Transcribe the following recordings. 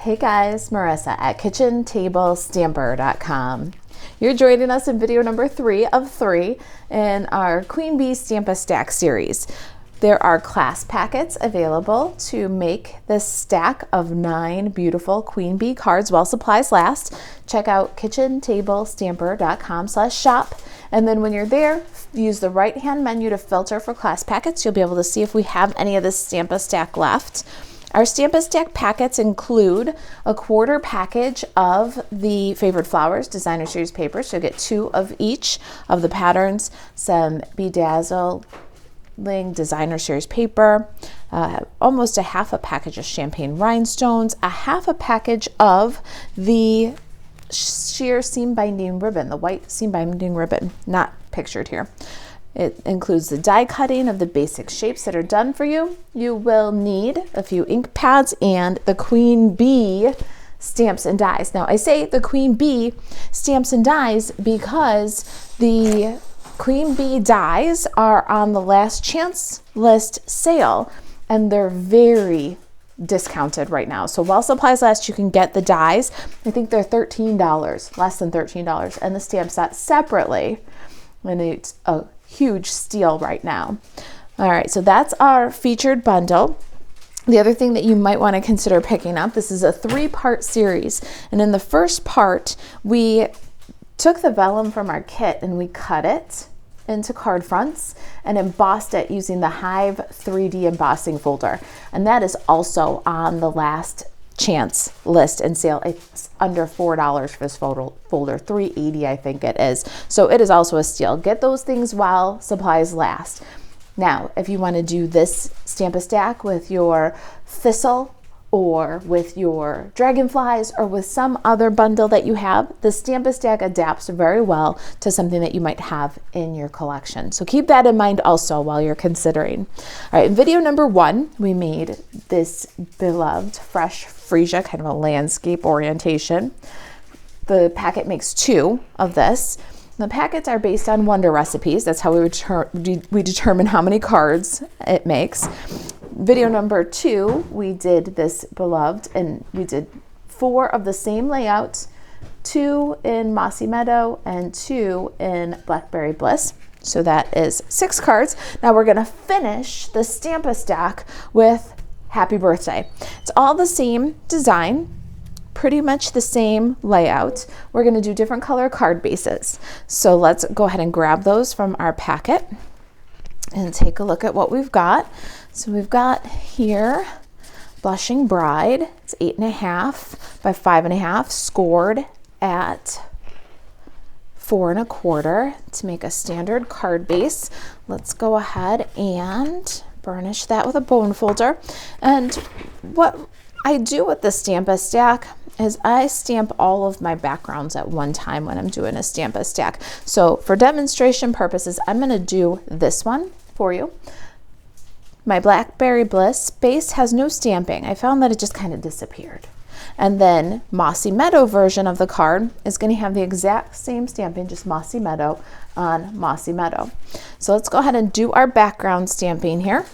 Hey guys, Marisa at kitchentablestamper.com. You're joining us in video number 3 of 3 in our Queen Bee Stamp-A-Stack series. There are class packets available to make this stack of 9 beautiful Queen Bee cards while supplies last. Check out kitchentablestamper.com/shop, and then when you're there, use the right-hand menu to filter for class packets. You'll be able to see if we have any of this Stamp-A-Stack left. Our Stamp-A-Stack packets include a quarter package of the Favorite Flowers Designer Series papers. So you'll get 2 of each of the patterns, some Bedazzling Designer Series paper, almost a half a package of Champagne Rhinestones, a half a package of the sheer seam binding ribbon, the white seam binding ribbon, not pictured here. It includes the die cutting of the basic shapes that are done for you. You will need a few ink pads and the Queen Bee stamps and dies. Now I say the Queen Bee stamps and dies because the Queen Bee dies are on the last chance list sale and they're very discounted right now. So while supplies last, you can get the dies. I think they're $13, less than $13, and the stamp set separately. And it's a huge steal right now. All right, so that's our featured bundle. The other thing that you might want to consider picking up, this is a 3-part series. And in the first part, we took the vellum from our kit and we cut it into card fronts and embossed it using the Hive 3D embossing folder. And that is also on the last chance list and sale. It's under $4 for this folder, $3.80 I think it is. So it is also a steal. Get those things while supplies last. Now, if you want to do this Stamp-A-Stack with your thistle or with your dragonflies or with some other bundle that you have, the Stamp-A-Stack adapts very well to something that you might have in your collection. So keep that in mind also while you're considering. All right, in video number 1, we made this beloved fresh Freesia, kind of a landscape orientation. The packet makes 2 of this. The packets are based on Wonder Recipes. That's how we determine how many cards it makes. Video number 2, we did this beloved, and we did 4 of the same layout, 2 in Mossy Meadow and 2 in Blackberry Bliss. So that is 6 cards. Now we're gonna finish the Stamp-A-Stack with Happy Birthday. It's all the same design, pretty much the same layout. We're gonna do different color card bases. So let's go ahead and grab those from our packet and take a look at what we've got. So we've got here Blushing Bride. It's 8.5 by 5.5, scored at 4 1/4 to make a standard card base. Let's go ahead and burnish that with a bone folder. And what I do with the Stamp-A-Stack is I stamp all of my backgrounds at one time when I'm doing a Stamp-A-Stack. So for demonstration purposes, I'm going to do this one for you. My Blackberry Bliss base has no stamping. I found that it just kind of disappeared. And then Mossy Meadow version of the card is going to have the exact same stamping, just Mossy Meadow on Mossy Meadow. So let's go ahead and do our background stamping here.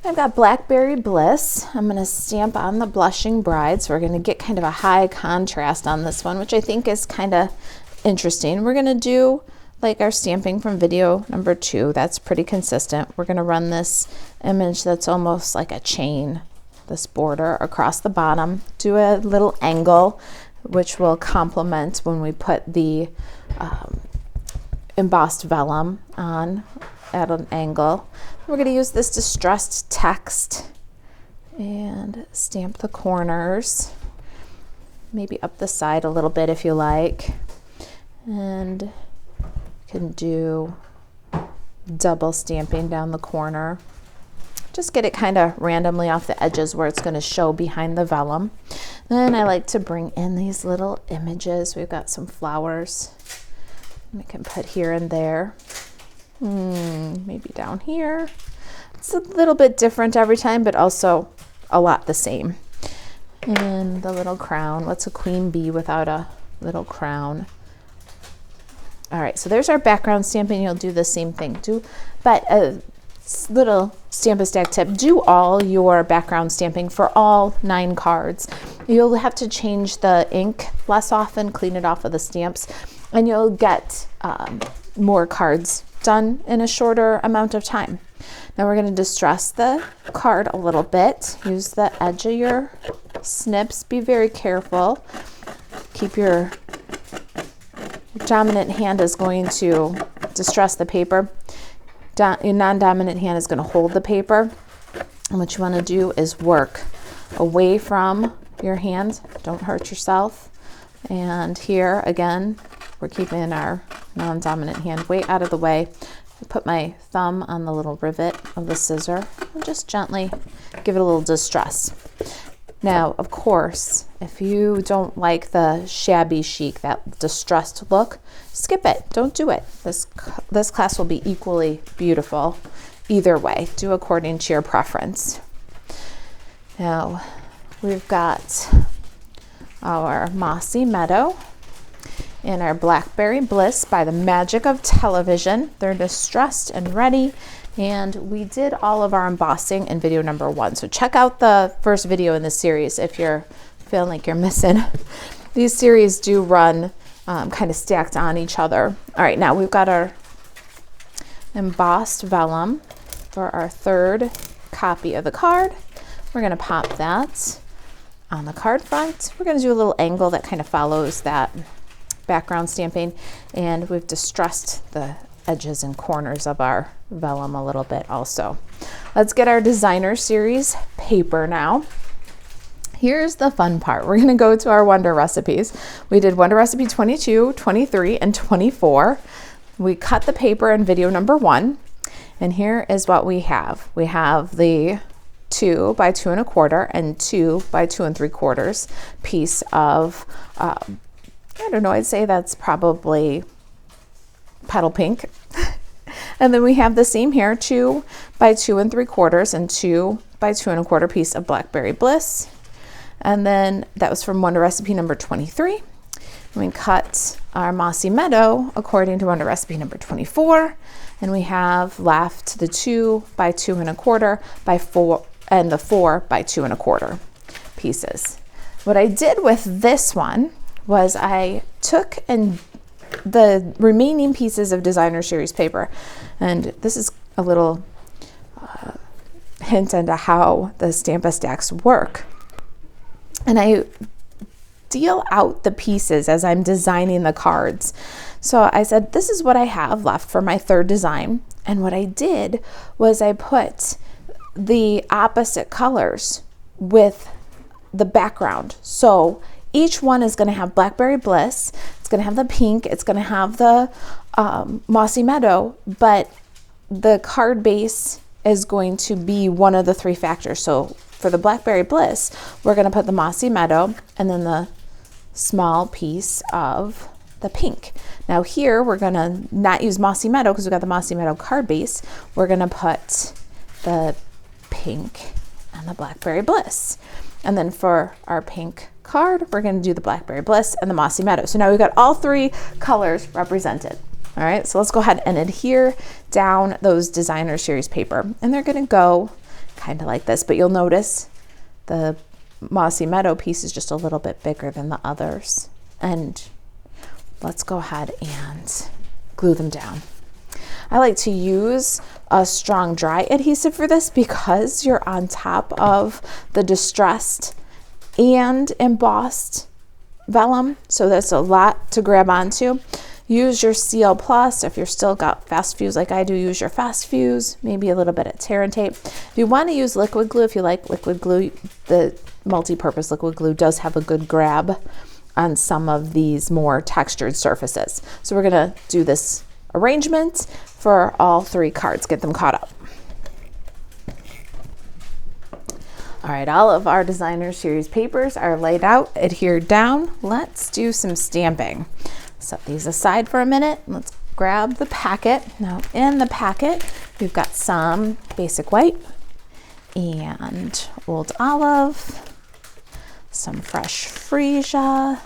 I've got Blackberry Bliss. I'm going to stamp on the Blushing Bride. So we're going to get kind of a high contrast on this one, which I think is kind of interesting. We're going to do like our stamping from video number 2. That's pretty consistent. We're going to run this image that's almost like a chain, this border across the bottom. Do a little angle, which will complement when we put the embossed vellum on at an angle. We're going to use this distressed text and stamp the corners, maybe up the side a little bit if you like. And you can do double stamping down the corner. Just get it kind of randomly off the edges where it's going to show behind the vellum. Then I like to bring in these little images. We've got some flowers we can put here and there. Maybe down here. It's a little bit different every time, but also a lot the same. And the little crown. What's a queen bee without a little crown? All right, so there's our background stamping. You'll do the same thing too, but little Stamp-A-Stack tip, do all your background stamping for all 9 cards. You'll have to change the ink less often, clean it off of the stamps, and you'll get more cards done in a shorter amount of time. Now we're going to distress the card a little bit. Use the edge of your snips. Be very careful. Keep your dominant hand is going to distress the paper. Your non-dominant hand is going to hold the paper. And what you want to do is work away from your hand. Don't hurt yourself. And here again, we're keeping our non-dominant hand way out of the way. I put my thumb on the little rivet of the scissor and just gently give it a little distress. Now, of course, if you don't like the shabby chic, that distressed look, skip it. Don't do it. This class will be equally beautiful either way. Do according to your preference. Now, we've got our Mossy Meadow and our Blackberry Bliss by the magic of television. They're distressed and ready. And we did all of our embossing in video number 1. So check out the first video in this series if you're feeling like you're missing. These series do run kind of stacked on each other. All right, now we've got our embossed vellum for our 3rd copy of the card. We're going to pop that on the card front. We're going to do a little angle that kind of follows that background stamping, and we've distressed the edges and corners of our vellum a little bit also. Let's get our designer series paper now. Here's the fun part. We're going to go to our Wonder recipes. We did Wonder recipe 22, 23, and 24. We cut the paper in video number 1, and here is what we have. We have the 2 by 2 1/4 and 2 by 2 3/4 piece of I don't know, I'd say that's probably petal pink. And then we have the same here, 2 by 2 3/4 and 2 by 2 1/4 piece of Blackberry Bliss. And then that was from Wonder recipe number 23. We cut our Mossy Meadow according to Wonder recipe number 24. And we have left the 2 by 2 1/4 by 4 and the 4 by 2 1/4 pieces. What I did with this one was I took the remaining pieces of designer series paper, and this is a little hint into how the Stamp-A-Stacks work. And I deal out the pieces as I'm designing the cards. So I said, this is what I have left for my 3rd design. And what I did was I put the opposite colors with the background. So each one is going to have Blackberry Bliss, it's going to have the pink, it's going to have the Mossy Meadow, but the card base is going to be one of the 3 factors. So for the Blackberry Bliss, we're going to put the Mossy Meadow and then the small piece of the pink. Now here, we're going to not use Mossy Meadow because we've got the Mossy Meadow card base. We're going to put the pink and the Blackberry Bliss. And then for our pink card, we're going to do the Blackberry Bliss and the Mossy Meadow. So now we've got all 3 colors represented. All right, so let's go ahead and adhere down those designer series paper. And they're going to go kind of like this, but you'll notice the Mossy Meadow piece is just a little bit bigger than the others. And let's go ahead and glue them down. I like to use a strong dry adhesive for this because you're on top of the distressed and embossed vellum, so that's a lot to grab onto. Use your CL Plus. If you're still got fast fuse like I do, use your fast fuse, maybe a little bit of tear and tape. If you want to use liquid glue, if you like liquid glue, the multi-purpose liquid glue does have a good grab on some of these more textured surfaces. So we're going to do this arrangement for all 3 cards, get them caught up. All right, all of our designer series papers are laid out, adhered down. Let's do some stamping. Set these aside for a minute. Let's grab the packet. Now in the packet, we've got some basic white and old olive, some fresh freesia,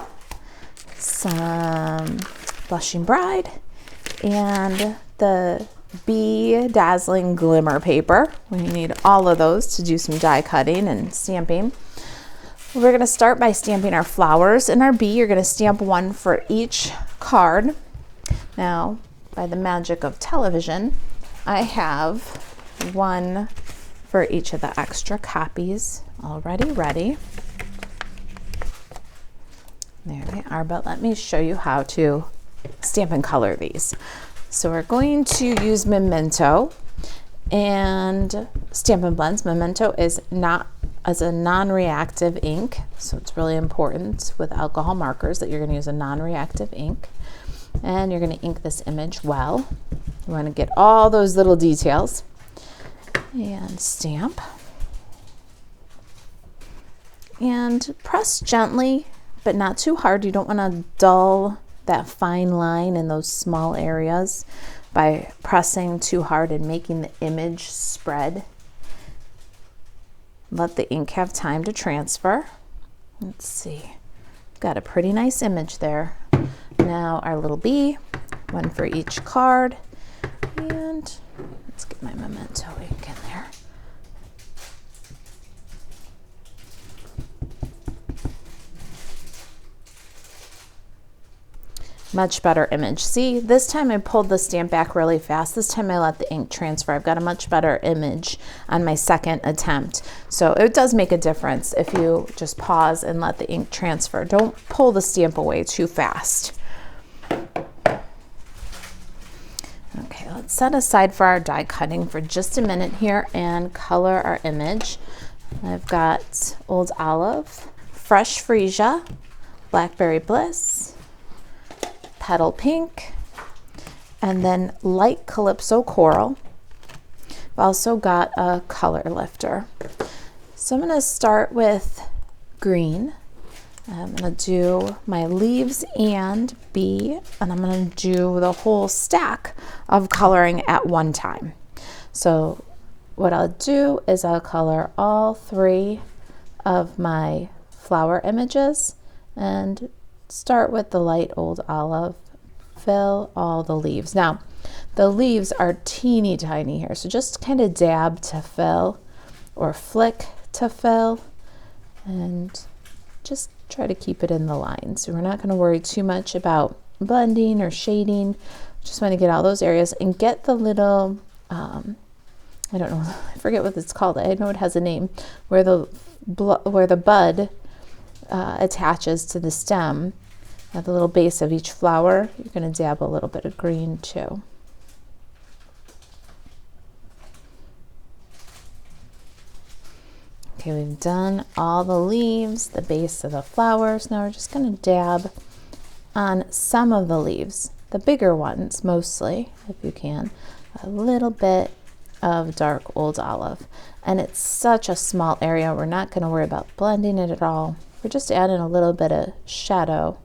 some blushing bride, and the Bee Dazzling Glimmer paper. We need all of those to do some die cutting and stamping. We're going to start by stamping our flowers and our bee. You're going to stamp one for each card. Now, by the magic of television, I have one for each of the extra copies already ready. There they are, but let me show you how to stamp and color these. So we're going to use Memento and Stampin' Blends. Memento is not as a non-reactive ink, so it's really important with alcohol markers that you're going to use a non-reactive ink. And you're going to ink this image well. You want to get all those little details and stamp. And press gently, but not too hard. You don't want to dull that fine line in those small areas by pressing too hard and making the image spread. Let the ink have time to transfer. Let's see. Got a pretty nice image there. Now our little bee, one for each card. And let's get my Memento ink in there. Much better image. See, this time I pulled the stamp back really fast. This time I let the ink transfer. I've got a much better image on my second attempt. So it does make a difference if you just pause and let the ink transfer. Don't pull the stamp away too fast. Okay, let's set aside for our die cutting for just a minute here and color our image. I've got Old Olive, Fresh Freesia, Blackberry Bliss, Petal Pink, and then Light Calypso Coral. I've also got a color lifter. So I'm going to start with green. I'm going to do my leaves and bee, and I'm going to do the whole stack of coloring at one time. So what I'll do is I'll color all three of my flower images and start with the light Old Olive, fill all the leaves. Now, the leaves are teeny tiny here, so just kind of dab to fill or flick to fill and just try to keep it in the line. So we're not going to worry too much about blending or shading. Just want to get all those areas and get the little, I don't know, I forget what it's called. I know it has a name, where the bud attaches to the stem at the little base of each flower. You're going to dab a little bit of green too. Okay, we've done all the leaves, the base of the flowers. Now we're just going to dab on some of the leaves, the bigger ones mostly, if you can, a little bit of dark Old Olive. And it's such a small area, we're not going to worry about blending it at all. We're just adding a little bit of shadow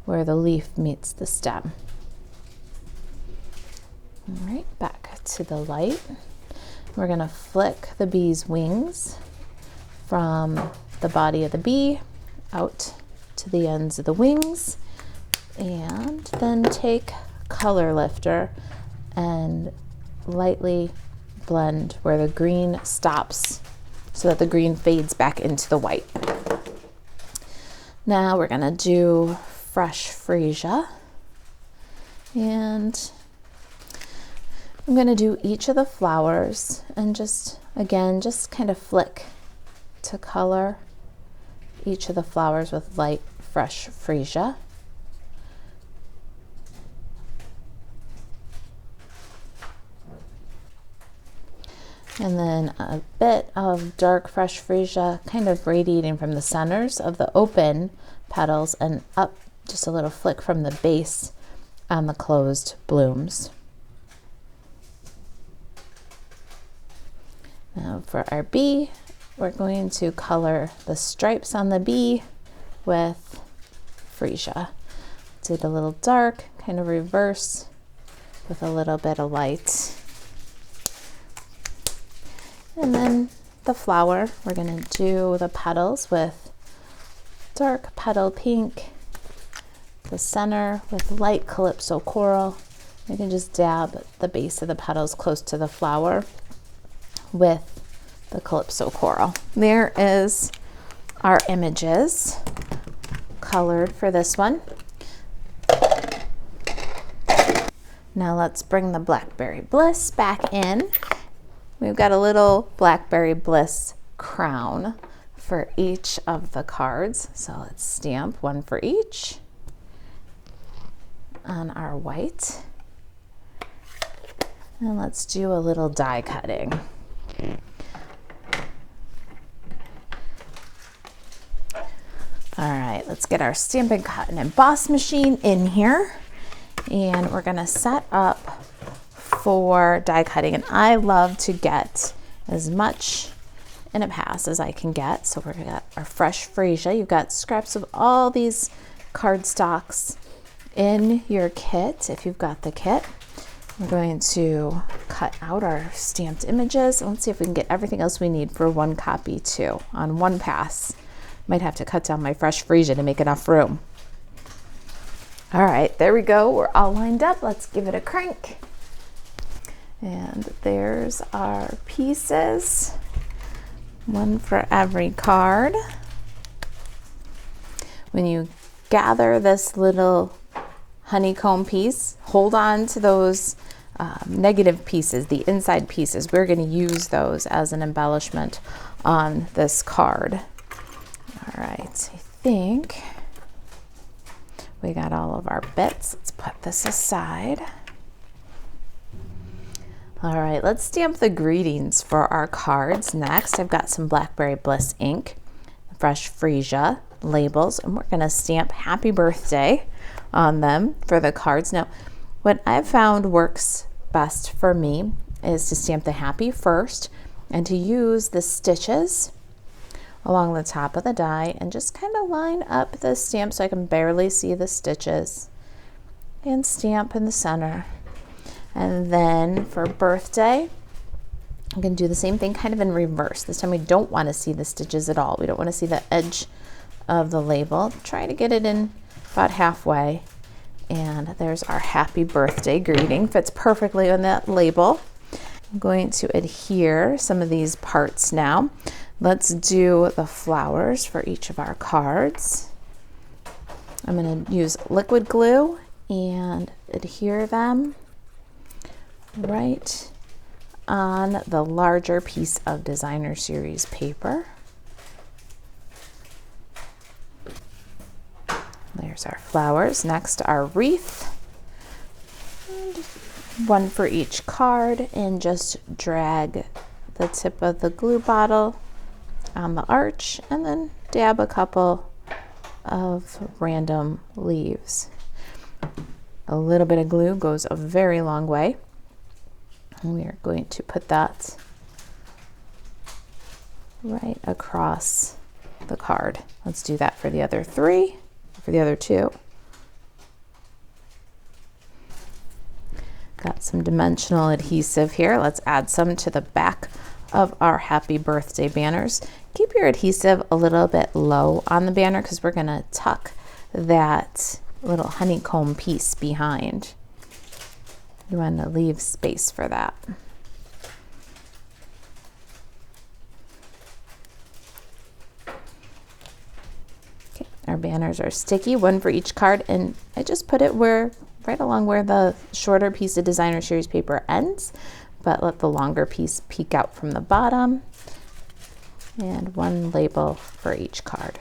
where the leaf meets the stem. All right, back to the light. We're going to flick the bee's wings from the body of the bee out to the ends of the wings, and then take color lifter and lightly blend where the green stops so that the green fades back into the white. Now we're going to do Fresh Freesia, and I'm going to do each of the flowers and just kind of flick to color each of the flowers with light Fresh Freesia. And then a bit of dark Fresh Freesia kind of radiating from the centers of the open petals and up just a little flick from the base on the closed blooms. Now for our bee, we're going to color the stripes on the bee with Freesia. Did a little dark, kind of reverse with a little bit of light. And then the flower, we're going to do the petals with dark Petal Pink, the center with light Calypso Coral, You can just dab the base of the petals close to the flower with the Calypso coral. There is our images colored for this one. Now let's bring the Blackberry Bliss back in. We've got a little Blackberry Bliss crown for each of the cards. So let's stamp one for each on our white. And let's do a little die cutting. All right, let's get our Stampin' Cut and Emboss machine in here. And we're gonna set up for die cutting. And I love to get as much in a pass as I can get. So we're gonna get our fresh Freesia. You've got scraps of all these cardstocks in your kit, if you've got the kit. We're going to cut out our stamped images. Let's see if we can get everything else we need for one copy too on one pass. Might have to cut down my fresh Freesia to make enough room. All right, there we go. We're all lined up. Let's give it a crank. And there's our pieces. One for every card. When you gather this little honeycomb piece, hold on to those negative pieces, the inside pieces. We're going to use those as an embellishment on this card. All right, I think we got all of our bits. Let's put this aside. All right, let's stamp the greetings for our cards. Next, I've got some Blackberry Bliss ink, fresh Freesia labels, and we're gonna stamp happy birthday on them for the cards. Now, what I've found works best for me is to stamp the happy first and to use the stitches along the top of the die and just kind of line up the stamp so I can barely see the stitches and stamp in the center. And then for birthday, I'm going to do the same thing kind of in reverse. This time we don't want to see the stitches at all. We don't want to see the edge of the label. Try to get it in about halfway. And there's our happy birthday greeting. Fits perfectly on that label. I'm going to adhere some of these parts now. Let's do the flowers for each of our cards. I'm going to use liquid glue and adhere them right on the larger piece of Designer Series paper. There's our flowers. Next, our wreath. One for each card, and just drag the tip of the glue bottle on the arch and then dab a couple of random leaves. A little bit of glue goes a very long way. And we are going to put that right across the card. Let's do that for the other three, for the other two. Got some dimensional adhesive here. Let's add some to the back of our happy birthday banners. Keep your adhesive a little bit low on the banner because we're going to tuck that little honeycomb piece behind. You want to leave space for that. Okay, our banners are sticky, one for each card, and I just put it right along where the shorter piece of Designer Series paper ends, but let the longer piece peek out from the bottom, and one label for each card.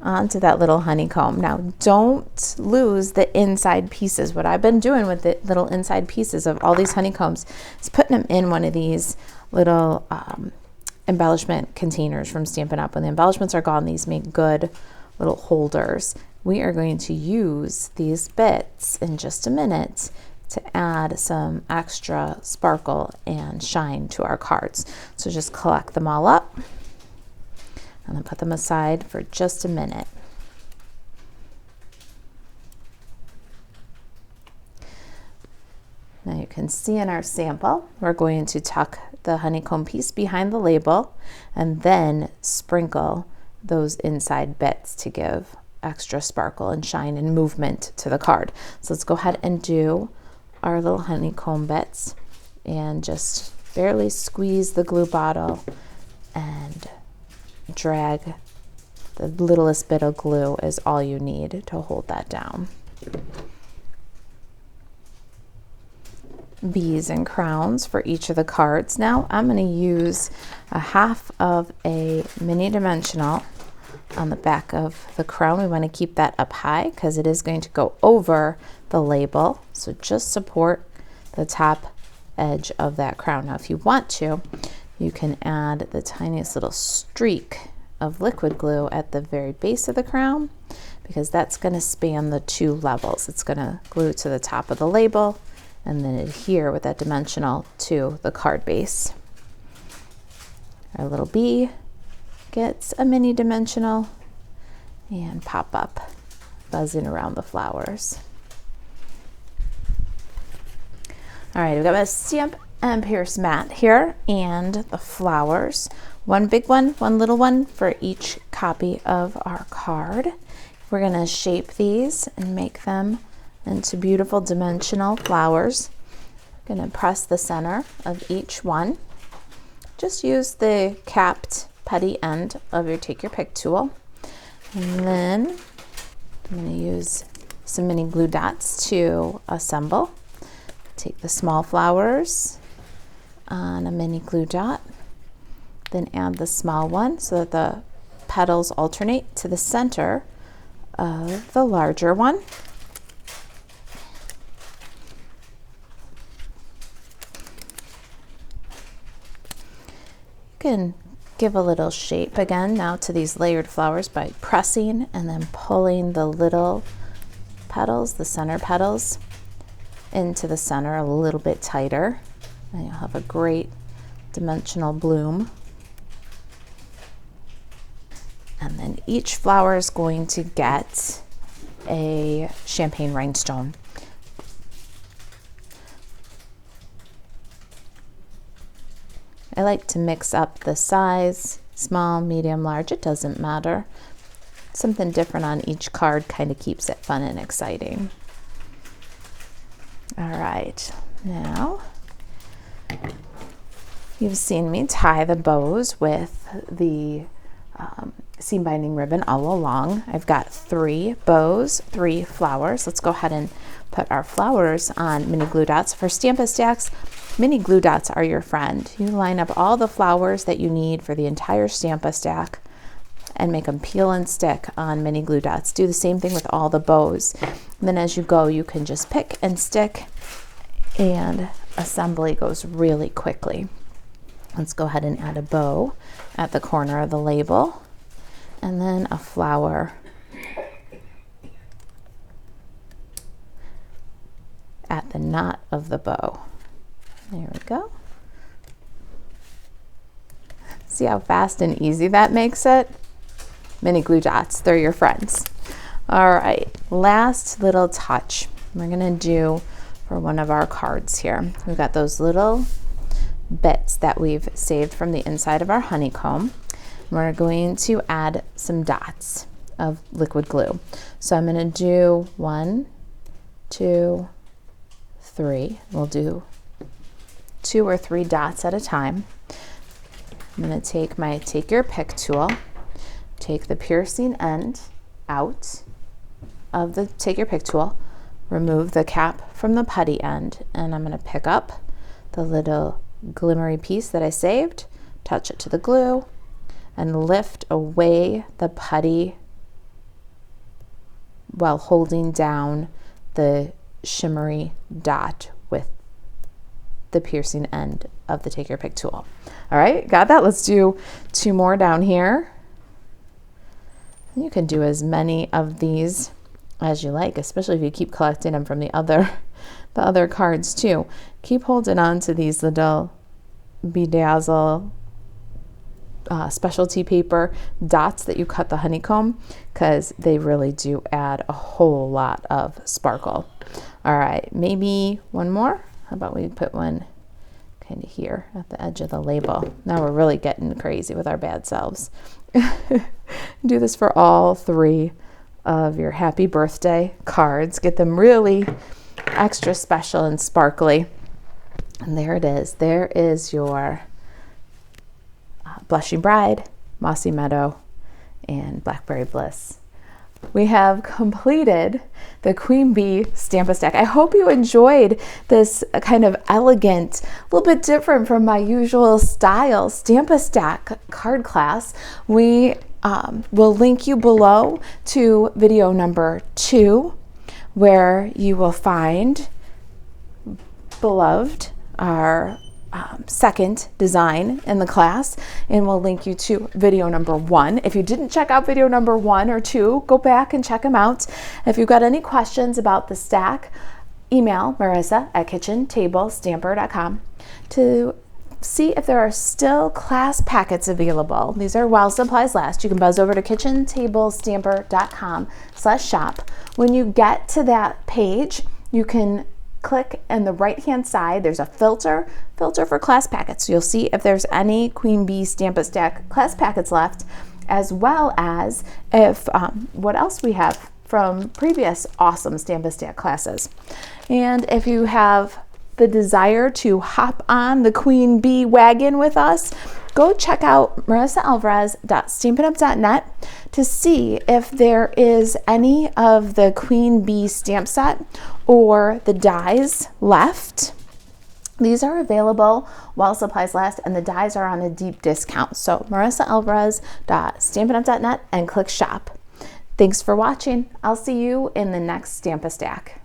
Onto that little honeycomb. Now, don't lose the inside pieces. What I've been doing with the little inside pieces of all these honeycombs is putting them in one of these little embellishment containers from Stampin' Up. When the embellishments are gone, these make good little holders. We are going to use these bits in just a minute to add some extra sparkle and shine to our cards. So just collect them all up and then put them aside for just a minute. Now you can see in our sample, we're going to tuck the honeycomb piece behind the label and then sprinkle those inside bits to give extra sparkle and shine and movement to the card. So let's go ahead and do our little honeycomb bits and just barely squeeze the glue bottle and drag. The littlest bit of glue is all you need to hold that down. Bees and crowns for each of the cards. Now I'm going to use a half of a mini dimensional on the back of the crown. We want to keep that up high because it is going to go over the label. So just support the top edge of that crown. Now if you want to, you can add the tiniest little streak of liquid glue at the very base of the crown because that's going to span the two levels. It's going to glue to the top of the label and then adhere with that dimensional to the card base. Our little bee gets a mini dimensional and pop up, buzzing around the flowers. All right, we've got my stamp and pierce mat here and the flowers. One big one, one little one for each copy of our card. We're gonna shape these and make them into beautiful dimensional flowers. I'm gonna press the center of each one. Just use the capped putty end of your Take Your Pick tool. And then I'm gonna use some mini glue dots to assemble. Take the small flowers on a mini glue dot, then add the small one so that the petals alternate to the center of the larger one. You can give a little shape again now to these layered flowers by pressing and then pulling the little petals, the center petals, into the center a little bit tighter, and you'll have a great dimensional bloom. And then each flower is going to get a champagne rhinestone. I like to mix up the size, small, medium, large, it doesn't matter. Something different on each card kind of keeps it fun and exciting. All right, now you've seen me tie the bows with the seam binding ribbon all along. I've got 3 bows, 3 flowers. Let's go ahead and put our flowers on mini glue dots. For Stampin' Stacks, mini glue dots are your friend. You line up all the flowers that you need for the entire Stampin' Stack and make them peel and stick on mini glue dots. Do the same thing with all the bows. And then as you go, you can just pick and stick, and assembly goes really quickly. Let's go ahead and add a bow at the corner of the label, and then a flower at the knot of the bow. There we go. See how fast and easy that makes it? Mini glue dots, they're your friends. All right, last little touch we're gonna do for one of our cards here. We've got those little bits that we've saved from the inside of our honeycomb. We're going to add some dots of liquid glue. So I'm gonna do 1, 2, 3. We'll do 2 or 3 dots at a time. I'm gonna take my Take Your Pick tool, take the piercing end out of the Take Your Pick tool, remove the cap from the putty end, and I'm going to pick up the little glimmery piece that I saved, touch it to the glue, and lift away the putty while holding down the shimmery dot with the piercing end of the Take Your Pick tool. All right, got that? Let's do 2 more down here. You can do as many of these as you like, especially if you keep collecting them from the other cards too. Keep holding on to these little bedazzle specialty paper dots that you cut the honeycomb, because they really do add a whole lot of sparkle. All right, maybe one more. How about we put one kind of here at the edge of the label? Now we're really getting crazy with our bad selves. Do this for all 3 of your happy birthday cards. Get them really extra special and sparkly. And there it is. There is your Blushing Bride, Mossy Meadow, and Blackberry Bliss. We have completed the Queen Bee Stamp Stack. I hope you enjoyed this kind of elegant, a little bit different from my usual style Stamp Stack card class. We will link you below to video number 2, where you will find Beloved, our second design in the class, and we'll link you to video number 1. If you didn't check out video number 1 or 2, go back and check them out. If you've got any questions about the stack, email Marisa at kitchentablestamper.com to see if there are still class packets available. These are while supplies last. You can buzz over to kitchentablestamper.com/shop. When you get to that page, you can click on the right hand side. There's a filter for class packets. So you'll see if there's any Queen Bee Stamp Stack class packets left, as well as if what else we have from previous awesome Stamp Stack classes. And if you have the desire to hop on the Queen Bee wagon with us, go check out marisaAlvarez.stampinup.net to see if there is any of the Queen Bee stamp set or the dies left. These are available while supplies last, and the dies are on a deep discount. So marisaAlvarez.stampinup.net and click shop. Thanks for watching. I'll see you in the next Stamp Stack.